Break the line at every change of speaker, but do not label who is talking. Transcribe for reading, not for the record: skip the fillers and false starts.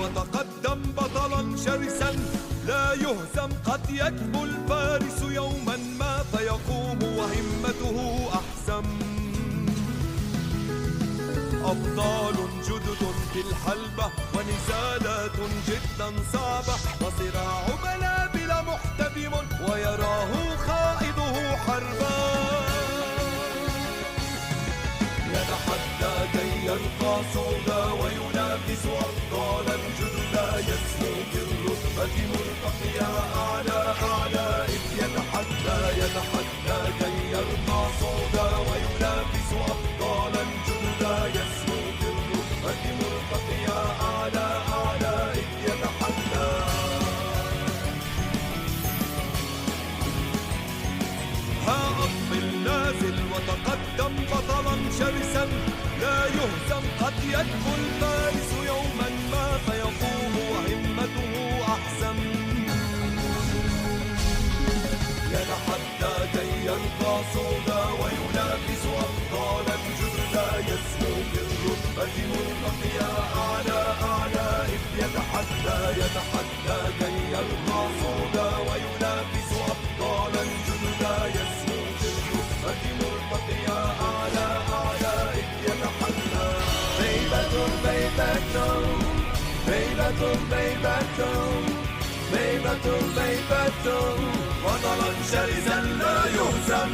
وتقدم بطلا شرسا لا يهزم، قد يكبو الفارس يوما ما فيقوم وهمته أحسم. أبطال جدد في الحلبة ونزالات جدا صعبة، وصراع بلابل محتدم ويراه خائضه حربا. يتحدى كي يلقى صعودا وينافس أبطالا جددا، يسمو بالرتبة مرتقيا أعلى أعلى، إذ يتحدى كي يلقى صعودا وينافس أبطالا جددا، يسمو بالرتبة مرتقيا أعلى أعلى، إذ يتحدى. ها أطفل نازل وتقدم بطلا شرسا لا يهزم، قد يكبو الفارس يوما ما فيقوم وهمته أحسن. يتحدى كي يلقى صعودا وينافس أبطالا جددا، يسمو بالرتبة مرتقيا أعلى أعلى، إذ يتحدى كي يلقى صعودا وينافس أبطالا جددا، يسمو بالرتبة مرتقيا أعلى أعلى، إذ يتحدى. بيبة بطلا شرسا لا يهزم.